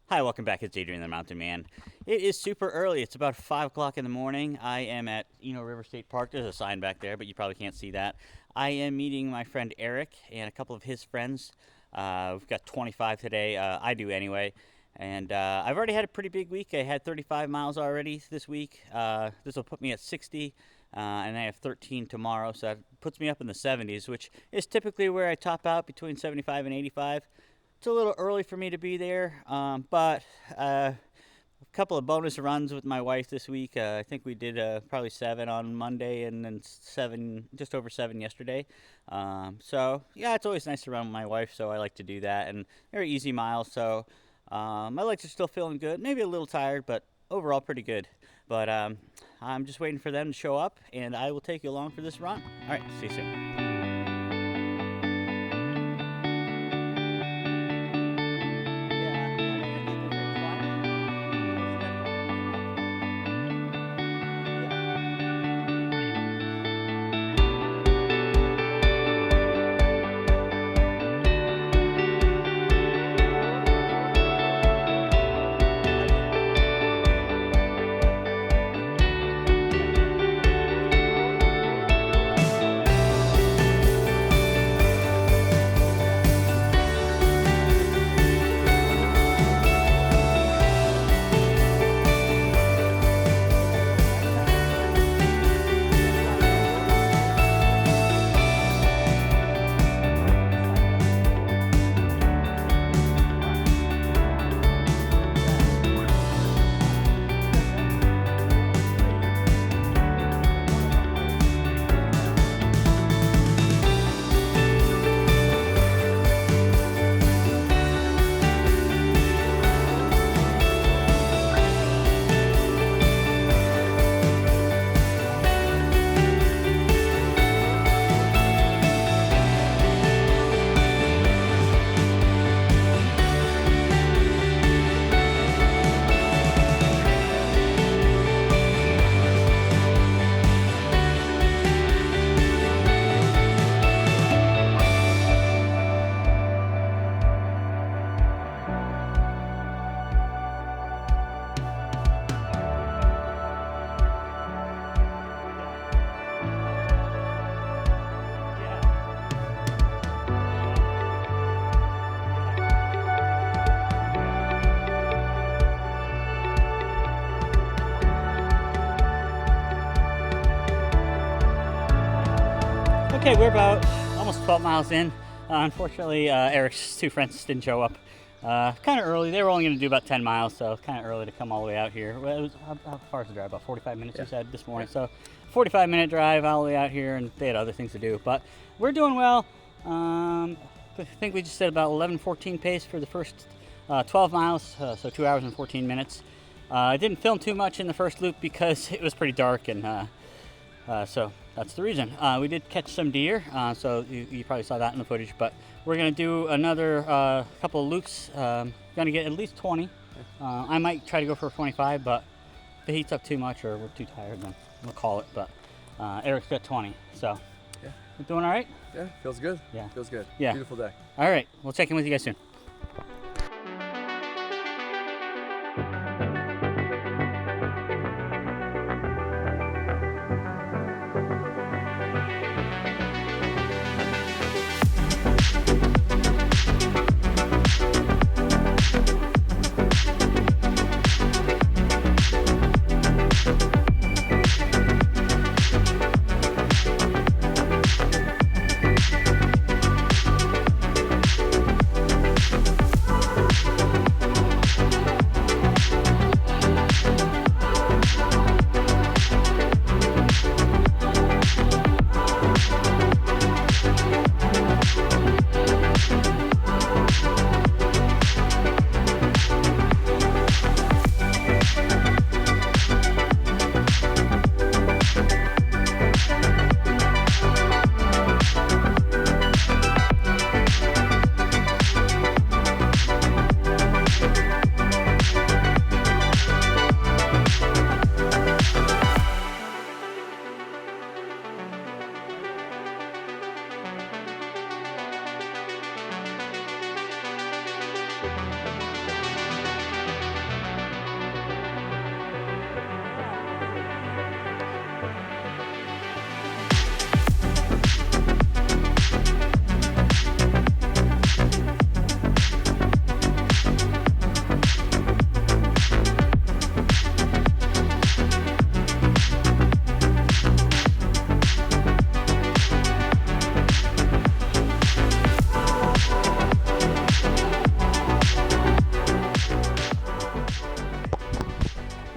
Hi, welcome back. It's Adrian the Mountain Man. It is super early. It's about 5 o'clock in the morning. I am at Eno River State Park. There's a sign back there, but you probably can't see that. I am meeting my friend Eric and a couple of his friends. We've got 25 today. I do anyway. And I've already had a pretty big week. I had 35 miles already this week. This will put me at 60, and I have 13 tomorrow. So that puts me up in the 70s, which is typically where I top out between 75 and 85. It's a little early for me to be there, but a couple of bonus runs with my wife this week. I think we did probably 7 on Monday and then 7, just over 7 yesterday. So yeah, it's always nice to run with my wife, so I like to do that. And very easy miles, so my legs are still feeling good. Maybe a little tired, but overall pretty good. But I'm just waiting for them to show up, and I will take you along for this run. All right, see you soon. Okay, we're about almost 12 miles in. Unfortunately, Eric's 2 friends didn't show up. Kind of early. They were only going to do about 10 miles, so kind of early to come all the way out here. Well, it was, how far is the drive? About 45 minutes, you said, this morning. So 45-minute drive all the way out here, and they had other things to do. But we're doing well. I think we just did about 11:14 pace for the first 12 miles, so 2 hours and 14 minutes. I didn't film too much in the first loop because it was pretty dark, and so that's the reason. We did catch some deer, so you probably saw that in the footage, but we're going to do another couple of loops. Going to get at least 20. I might try to go for 25, but if it heats up too much or we're too tired, then we'll call it. But Eric's got 20, so yeah. We're doing all right? Yeah, feels good. Yeah. Feels good. Yeah. Beautiful day. All right, we'll check in with you guys soon.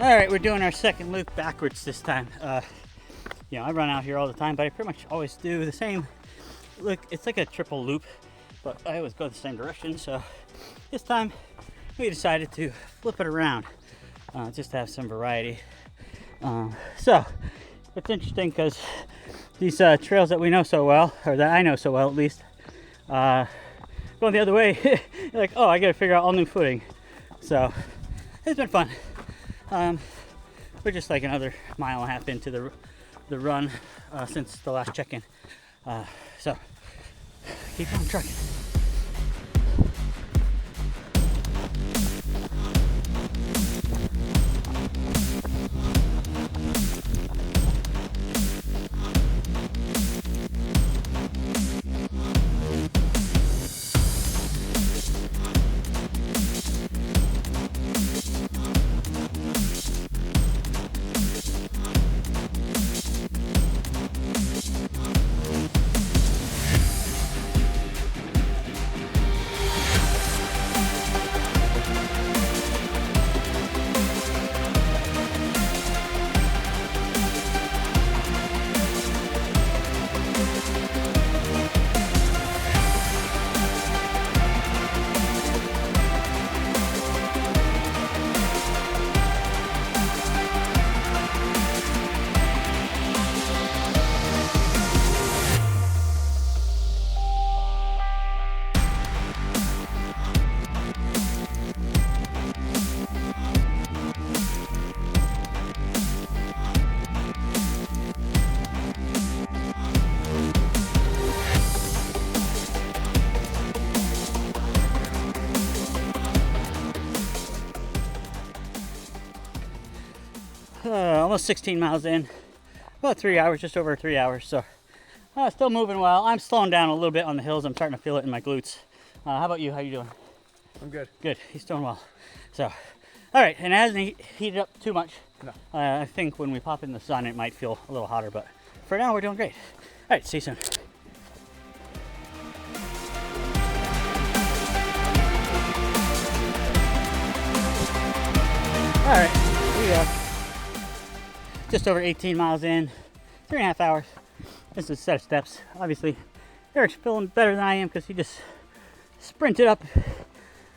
All right, we're doing our second loop backwards this time. You know, I run out here all the time, but I pretty much always do the same. Look, it's like a triple loop, but I always go the same direction. So this time we decided to flip it around, just to have some variety. So it's interesting because these trails that we know so well, or that I know so well at least, going the other way, you're like, oh, I gotta figure out all new footing. So it's been fun. We're just like another mile and a half into the run since the last check-in. So keep on trucking. Almost 16 miles in, about 3 hours, just over 3 hours. So still moving well. I'm slowing down a little bit on the hills. I'm starting to feel it in my glutes. How about you? How you doing? I'm good. Good. He's doing well. So, all right, and it hasn't heated up too much. No. I think when we pop in the sun, it might feel a little hotter, but for now, we're doing great. All right, see you soon. All right, here we go. Just over 18 miles in, 3.5 hours. This is a set of steps. Obviously, Eric's feeling better than I am because he just sprinted up.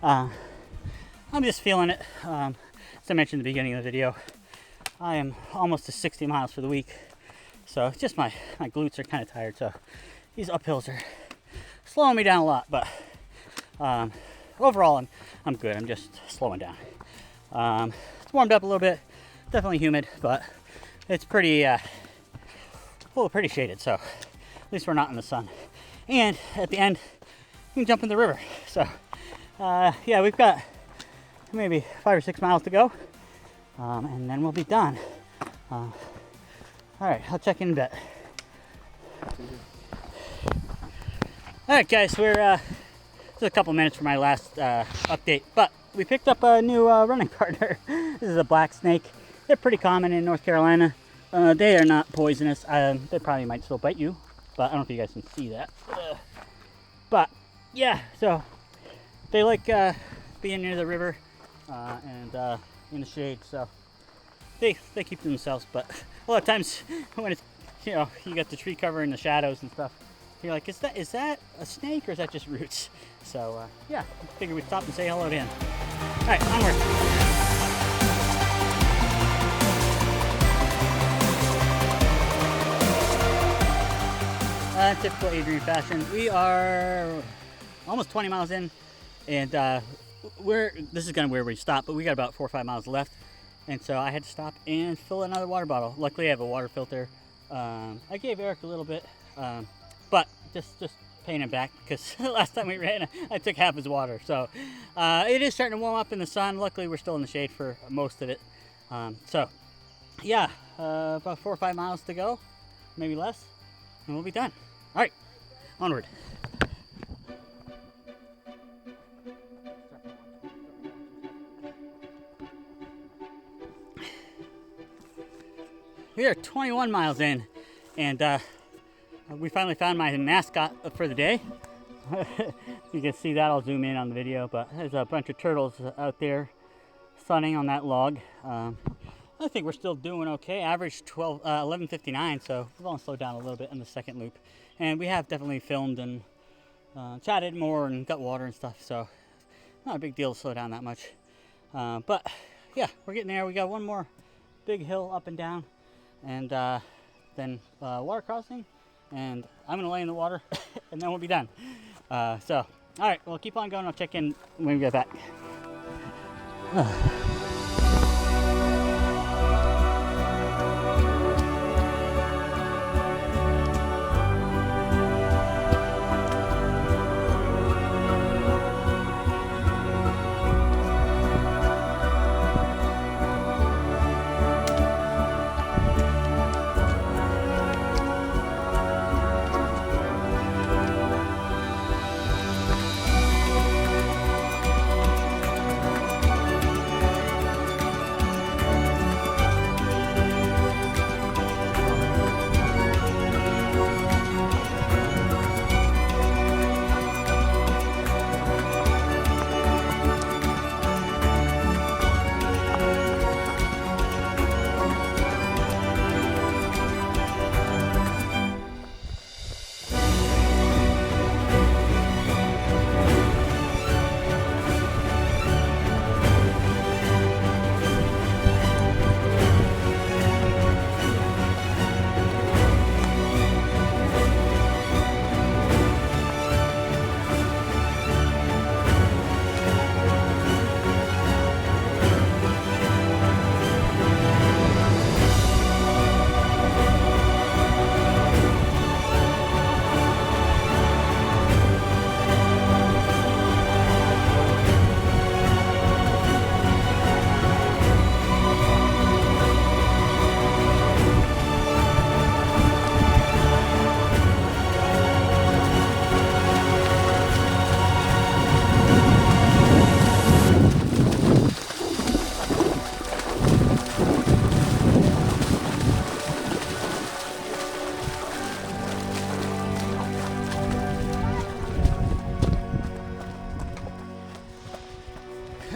I'm just feeling it. As I mentioned at the beginning of the video, I am almost to 60 miles for the week. So it's just my glutes are kind of tired. So these uphills are slowing me down a lot. But overall, I'm good. I'm just slowing down. It's warmed up a little bit. Definitely humid, but it's pretty shaded, so at least we're not in the sun. And at the end, you can jump in the river. So yeah, we've got maybe 5 or 6 miles to go, and then we'll be done. All right, I'll check in a bit. All right, guys, we're just a couple minutes for my last update, but we picked up a new running partner. This is a black snake. They're pretty common in North Carolina. They are not poisonous. They probably might still bite you, but I don't know if you guys can see that. But yeah, so they like being near the river and in the shade. So they keep to themselves. But a lot of times when it's, you know, you got the tree cover and the shadows and stuff, you're like, is that a snake or is that just roots? So yeah, I figured we'd stop and say hello to him. All right, onward. Typical Adrian fashion. We are almost 20 miles in, and this is kind of where we stop, but we got about 4 or 5 miles left, and so I had to stop and fill another water bottle. Luckily, I have a water filter. I gave Eric a little bit, but just paying him back because last time we ran, I took half his water. So it is starting to warm up in the sun. Luckily, we're still in the shade for most of it. So yeah, about 4 or 5 miles to go, maybe less, and we'll be done. All right, onward. We are 21 miles in, and we finally found my mascot for the day. You can see that. I'll zoom in on the video, but there's a bunch of turtles out there sunning on that log. I think we're still doing okay. Average 11:59, so we've only slowed down a little bit in the second loop. And we have definitely filmed and chatted more and got water and stuff, so not a big deal to slow down that much. But yeah, we're getting there. We got one more big hill up and down, and then water crossing, and I'm gonna lay in the water, and then we'll be done. So, all right, well, keep on going. I'll check in when we get back.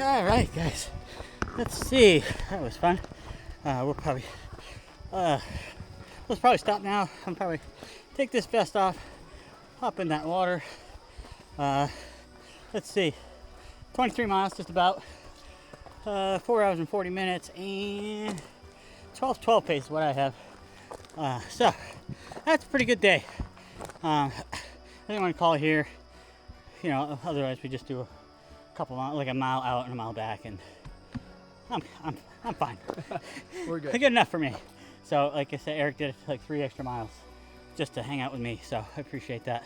All right, guys. Let's see. That was fun. We'll probably let's probably stop now. I'll probably take this vest off, hop in that water. Let's see. 23 miles, just about. 4 hours and 40 minutes, and 12 pace is what I have. So that's a pretty good day. I didn't want to call it here. You know, otherwise we just do a couple miles, like a mile out and a mile back, and I'm fine. We're good. Good enough for me. So, like I said, Eric did like 3 extra miles just to hang out with me, so I appreciate that.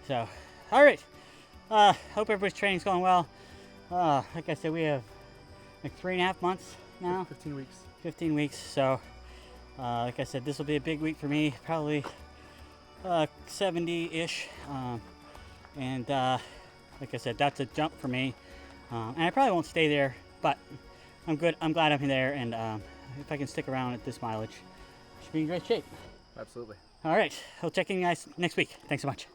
So, all right. Hope everybody's training's going well. Like I said, we have like 3.5 months now. 15 weeks. 15 weeks. So, like I said, this will be a big week for me. Probably 70-ish. And like I said, that's a jump for me. And I probably won't stay there, but I'm good. I'm glad I'm there. And if I can stick around at this mileage, I should be in great shape. Absolutely. All right. I'll check in you guys next week. Thanks so much.